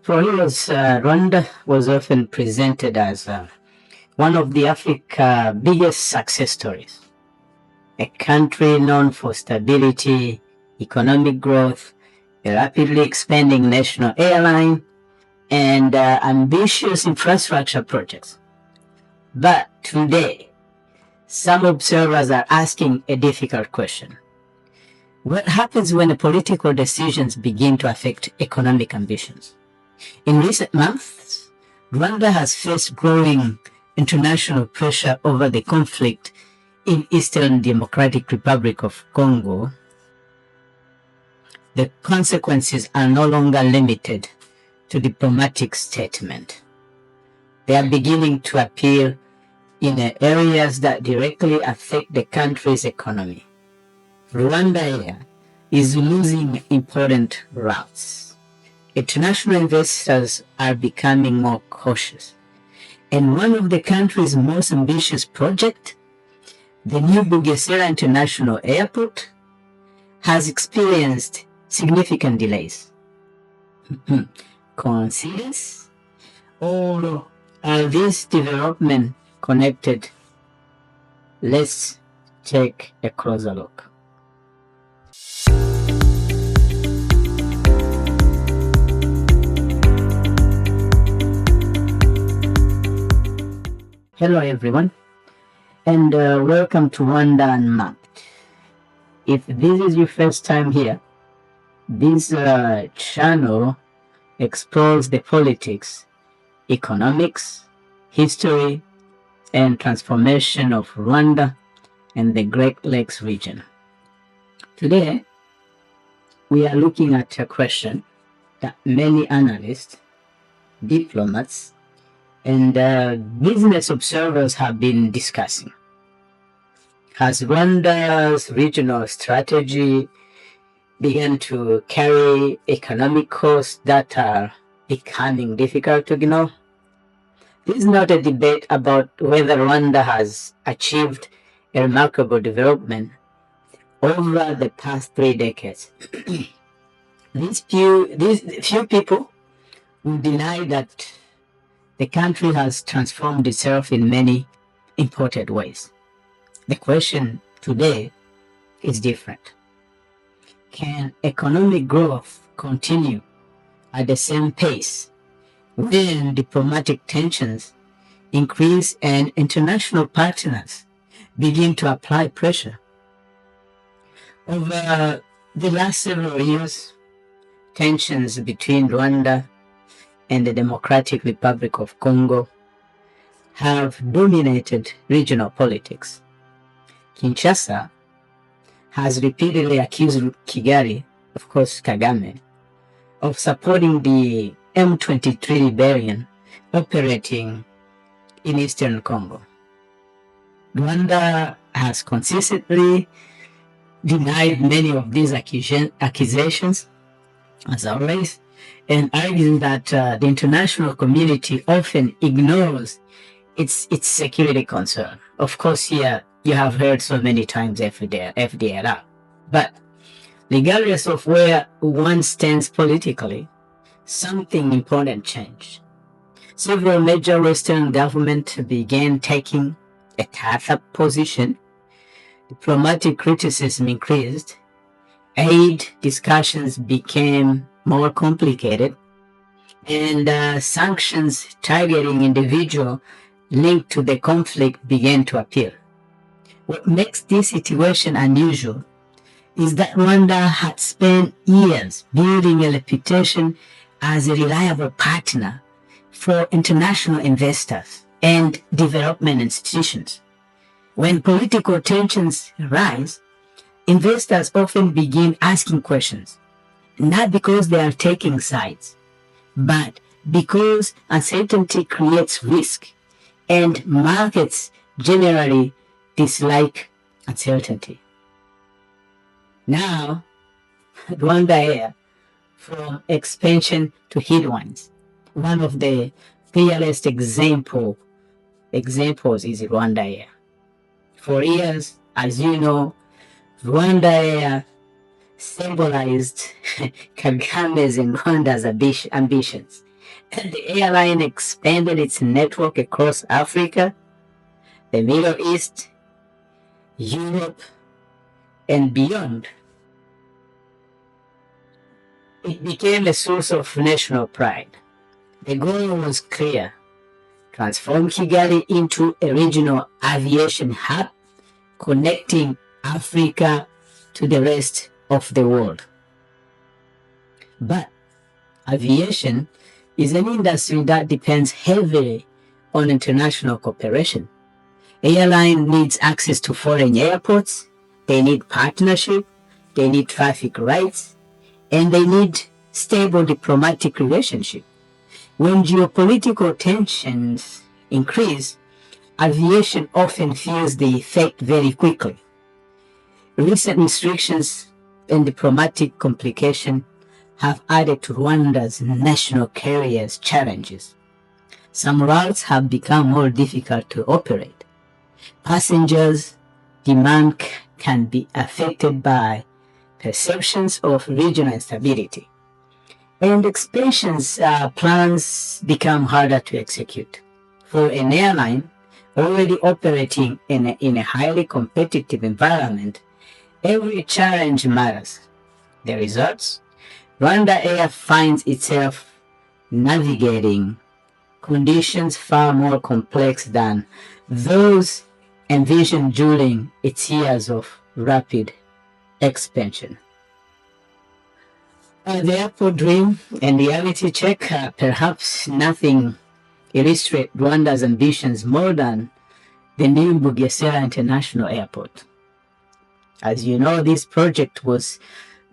For years, Rwanda was often presented as one of the Africa's biggest success stories. A country known for stability, economic growth, a rapidly expanding national airline, and ambitious infrastructure projects. But today, some observers are asking a difficult question. What happens when political decisions begin to affect economic ambitions? In recent months, Rwanda has faced growing international pressure over the conflict in Eastern Democratic Republic of Congo. The consequences are no longer limited to diplomatic statement. They are beginning to appear in areas that directly affect the country's economy. RwandAir is losing important routes. International investors are becoming more cautious. And one of the country's most ambitious projects, the new Bugesera International Airport, has experienced significant delays. Coincidence? Or are these developments connected? Let's take a closer look. Hello everyone, and welcome to Rwanda Unmapped. If this is your first time here, this channel explores the politics, economics, history, and transformation of Rwanda and the Great Lakes region. Today, we are looking at a question that many analysts, diplomats, and business observers have been discussing. Has Rwanda's regional strategy begun to carry economic costs that are becoming difficult to ignore? This is not a debate about whether Rwanda has achieved a remarkable development over the past 3 decades. These few people will deny that the country has transformed itself in many important ways. The question today is different. Can economic growth continue at the same pace when diplomatic tensions increase and international partners begin to apply pressure? Over the last several years, tensions between Rwanda and the Democratic Republic of Congo have dominated regional politics. Kinshasa has repeatedly accused Kigali, of course Kagame, of supporting the M23 rebellion operating in Eastern Congo. Rwanda has consistently denied many of these accusations, as always, and argues that the international community often ignores its security concern. Of course, here you have heard so many times FDLR. But regardless of where one stands politically, something important changed. Several major Western governments began taking a tougher position. Diplomatic criticism increased. Aid discussions became more complicated, and sanctions targeting individuals linked to the conflict began to appear. What makes this situation unusual is that Rwanda had spent years building a reputation as a reliable partner for international investors and development institutions. When political tensions rise, investors often begin asking questions, not because they are taking sides, but because uncertainty creates risk, and markets generally dislike uncertainty. Now, RwandAir, from expansion to headwinds, one of the clearest examples is RwandAir. For years, as you know, RwandAir symbolized Kagame's and Rwanda's ambitions. and the airline expanded its network across Africa, the Middle East, Europe, and beyond. It became a source of national pride. The goal was clear: transform Kigali into a regional aviation hub, connecting Africa to the rest of the world. But aviation is an industry that depends heavily on international cooperation. Airline needs access to foreign airports, they need partnership, they need traffic rights, and they need stable diplomatic relationship. When geopolitical tensions increase, aviation often feels the effect very quickly. Recent restrictions and diplomatic complications have added to Rwanda's national carriers' challenges. Some routes have become more difficult to operate. Passengers' demand can be affected by perceptions of regional instability, and expansion plans become harder to execute. For an airline already operating in a highly competitive environment, every challenge matters. The results? RwandAir finds itself navigating conditions far more complex than those envisioned during its years of rapid expansion. The airport dream and reality check, perhaps nothing illustrate Rwanda's ambitions more than the new Bugesera International Airport. As you know, this project was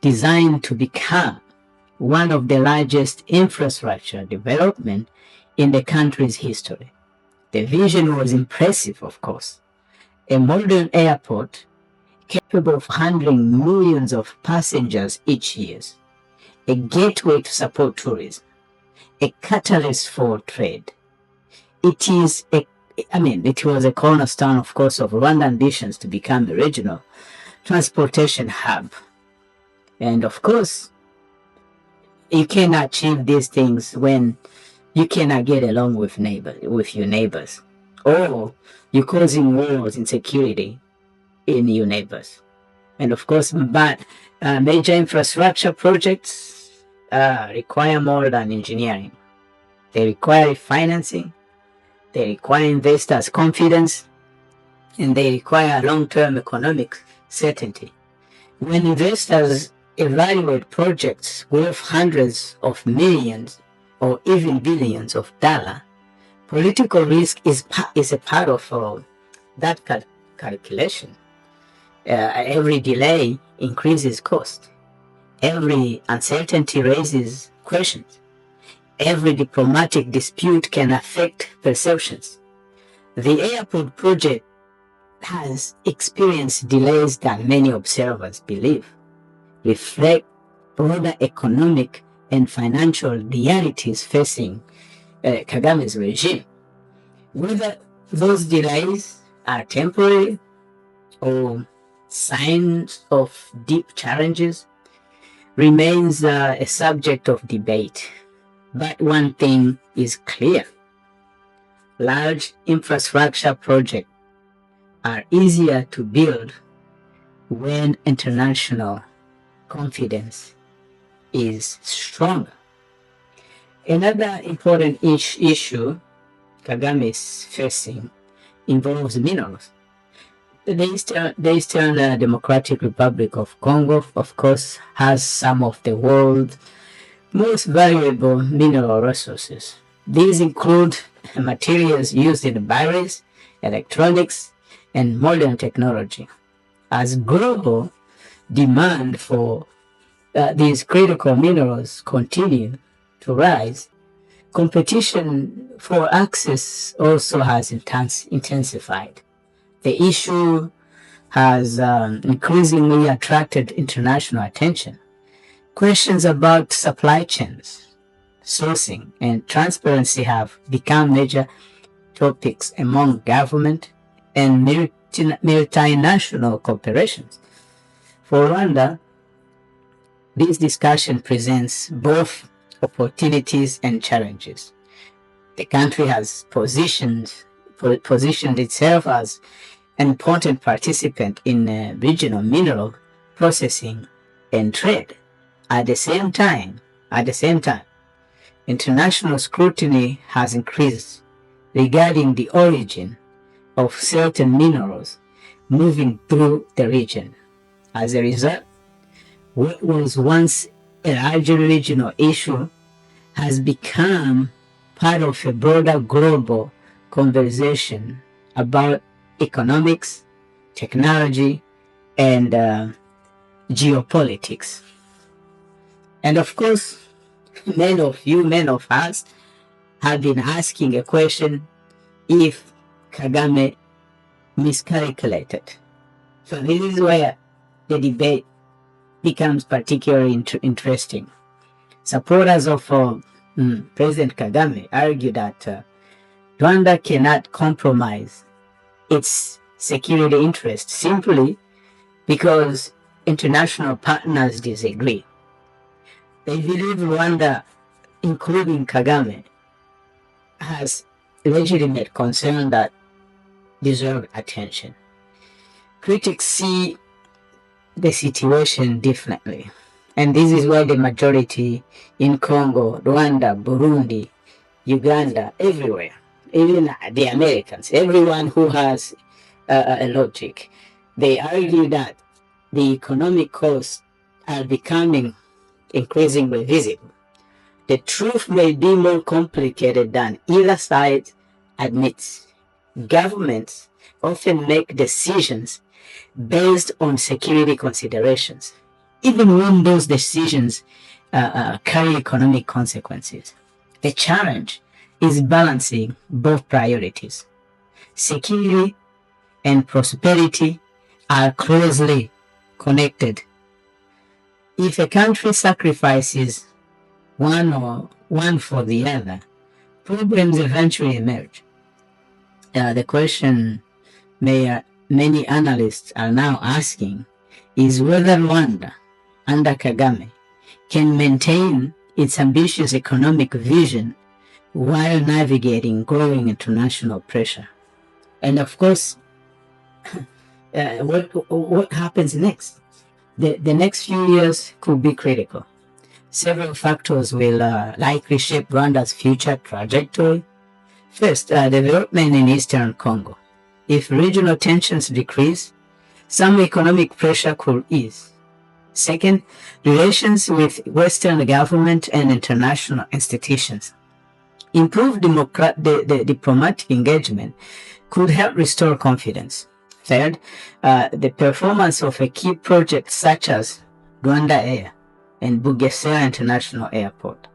designed to become one of the largest infrastructure development in the country's history. The vision was impressive, of course. A modern airport capable of handling millions of passengers each year, a gateway to support tourism, a catalyst for trade. It was a cornerstone, of course, of Rwanda's ambitions to become a regional transportation hub. And of course, you cannot achieve these things when you cannot get along with your neighbors, or you're causing wars, insecurity in your neighbors. And of course, but major infrastructure projects require more than engineering. They require financing, they require investors' confidence, and they require long-term economic certainty. When investors evaluate projects worth hundreds of millions or even billions of dollars, political risk is a part of that calculation. Every delay increases cost. Every uncertainty raises questions. Every diplomatic dispute can affect perceptions. The airport project has experienced delays that many observers believe reflect broader economic and financial realities facing Kagame's regime. Whether those delays are temporary or signs of deep challenges remains a subject of debate. But one thing is clear: large infrastructure projects are easier to build when international confidence is stronger. Another important issue Kagame is facing involves minerals. The Eastern Democratic Republic of Congo, of course, has some of the world's most valuable mineral resources. These include materials used in batteries, electronics, and modern technology. As global demand for these critical minerals continue to rise, competition for access also has intensified. The issue has increasingly attracted international attention. Questions about supply chains, sourcing, and transparency have become major topics among government and multinational corporations. For Rwanda, this discussion presents both opportunities and challenges. The country has positioned itself as an important participant in regional mineral processing and trade. At the same time, international scrutiny has increased regarding the origin of certain minerals moving through the region. As a result, what was once a larger regional issue has become part of a broader global conversation about economics, technology, and geopolitics. And of course, many of us have been asking a question: if Kagame miscalculated. So this is where the debate becomes particularly interesting. Supporters of President Kagame argue that Rwanda cannot compromise its security interests simply because international partners disagree. They believe Rwanda, including Kagame, has legitimate concern that deserve attention. Critics see the situation differently, and this is why the majority in Congo, Rwanda, Burundi, Uganda, everywhere, even the Americans, everyone who has a logic, they argue that the economic costs are becoming increasingly visible. The truth may be more complicated than either side admits. Governments often make decisions based on security considerations, even when those decisions carry economic consequences. The challenge is balancing both priorities. Security and prosperity are closely connected. If a country sacrifices one for the other, problems eventually emerge. The question many analysts are now asking is whether Rwanda, under Kagame, can maintain its ambitious economic vision while navigating growing international pressure. And of course, what happens next? The next few years could be critical. Several factors will likely shape Rwanda's future trajectory. First, development in Eastern Congo. If regional tensions decrease, some economic pressure could ease. Second, relations with Western government and international institutions. Improved diplomatic engagement could help restore confidence. Third, the performance of a key project such as RwandAir and Bugesera International Airport.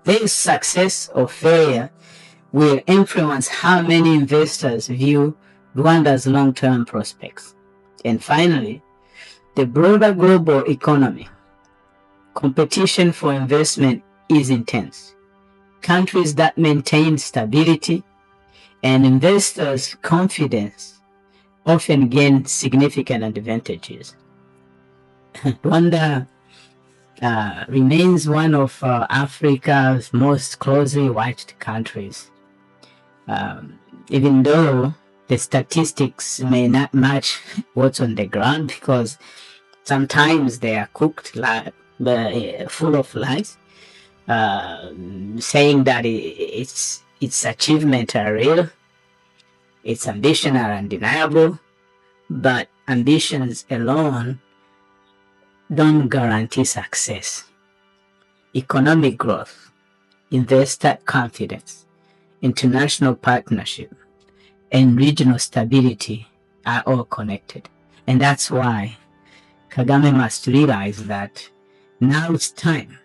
Their success or failure will influence how many investors view Rwanda's long-term prospects. And finally, the broader global economy. Competition for investment is intense. Countries that maintain stability and investors' confidence often gain significant advantages. Rwanda remains one of Africa's most closely watched countries. Even though the statistics may not match what's on the ground, because sometimes they are cooked full of lies, saying that its achievements are real, its ambitions are undeniable, but ambitions alone don't guarantee success. Economic growth, investor confidence, international partnership, and regional stability are all connected. And that's why Kagame must realize that now it's time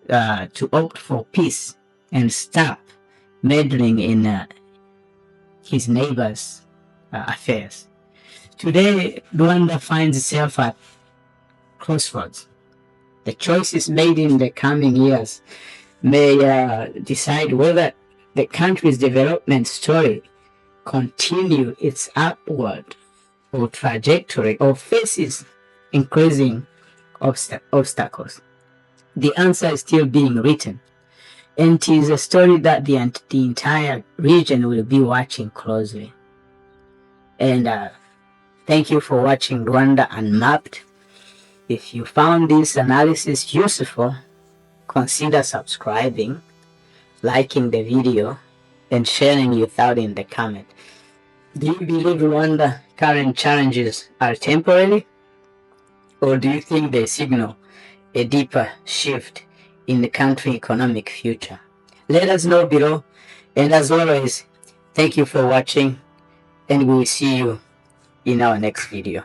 to opt for peace and stop meddling in his neighbors' affairs. Today, Rwanda finds itself at Crossroads. The choices made in the coming years may decide whether the country's development story continue its upward or trajectory or faces increasing obstacles. The answer is still being written, And it is a story that the entire region will be watching closely. And thank you for watching Rwanda Unmapped. If you found this analysis useful, consider subscribing, liking the video, and sharing your thought in the comment. Do you believe Rwanda's current challenges are temporary? Or do you think they signal a deeper shift in the country's economic future? Let us know below, and as always, thank you for watching, and we will see you in our next video.